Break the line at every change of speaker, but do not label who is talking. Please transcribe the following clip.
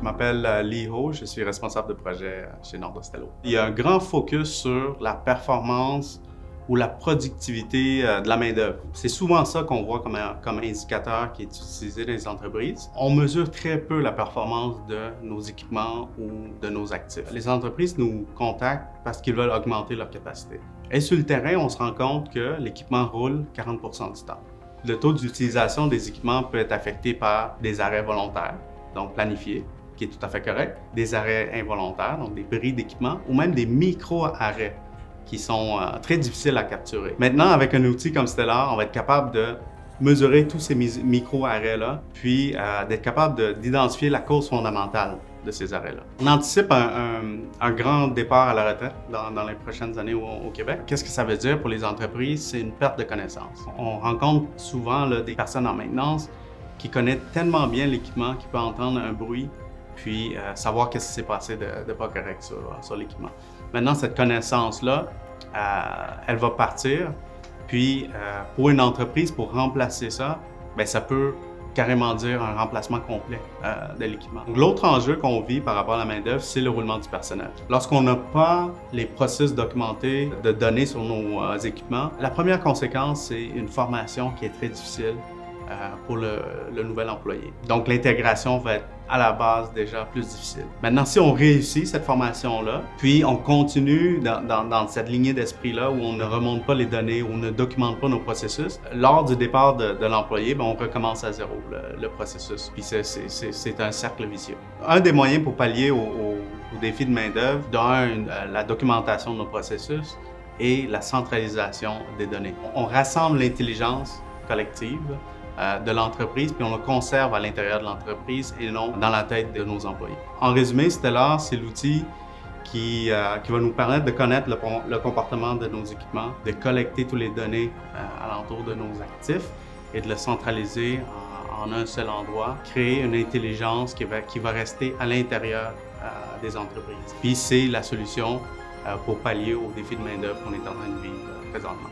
Je m'appelle Lee Ho, je suis responsable de projet chez Nordostello. Il y a un grand focus sur la performance ou la productivité de la main-d'œuvre. C'est souvent ça qu'on voit comme indicateur qui est utilisé dans les entreprises. On mesure très peu la performance de nos équipements ou de nos actifs. Les entreprises nous contactent parce qu'ils veulent augmenter leur capacité. Et sur le terrain, on se rend compte que l'équipement roule 40% du temps. Le taux d'utilisation des équipements peut être affecté par des arrêts volontaires, donc planifiés, qui est tout à fait correct, des arrêts involontaires, donc des bris d'équipement, ou même des micro-arrêts qui sont très difficiles à capturer. Maintenant, avec un outil comme Stellar, on va être capable de mesurer tous ces micro-arrêts-là, puis d'être capable d'identifier la cause fondamentale de ces arrêts-là. On anticipe un grand départ à la retraite dans les prochaines années au Québec. Qu'est-ce que ça veut dire pour les entreprises? C'est une perte de connaissances. On rencontre souvent des personnes en maintenance qui connaissent tellement bien l'équipement qu'ils peuvent entendre un bruit puis savoir qu'est-ce qui s'est passé de pas correct sur l'équipement. Maintenant, cette connaissance-là, elle va partir, puis pour une entreprise, pour remplacer ça, bien, ça peut carrément dire un remplacement complet de l'équipement. L'autre enjeu qu'on vit par rapport à la main-d'œuvre, c'est le roulement du personnel. Lorsqu'on n'a pas les processus documentés de données sur nos équipements, la première conséquence, c'est une formation qui est très difficile pour le nouvel employé. Donc, l'intégration va être à la base déjà plus difficile. Maintenant, si on réussit cette formation-là, puis on continue dans cette lignée d'esprit-là où on ne remonte pas les données, où on ne documente pas nos processus, lors du départ de l'employé, on recommence à zéro le processus. Puis c'est un cercle vicieux. Un des moyens pour pallier au défi de main-d'œuvre, la documentation de nos processus et la centralisation des données. On rassemble l'intelligence collective de l'entreprise, puis on le conserve à l'intérieur de l'entreprise et non dans la tête de nos employés. En résumé, Stellar, c'est l'outil qui va nous permettre de connaître le comportement de nos équipements, de collecter toutes les données alentour de nos actifs et de le centraliser en un seul endroit, créer une intelligence qui va rester à l'intérieur des entreprises. Puis c'est la solution pour pallier au défi de main-d'œuvre qu'on est en train de vivre présentement.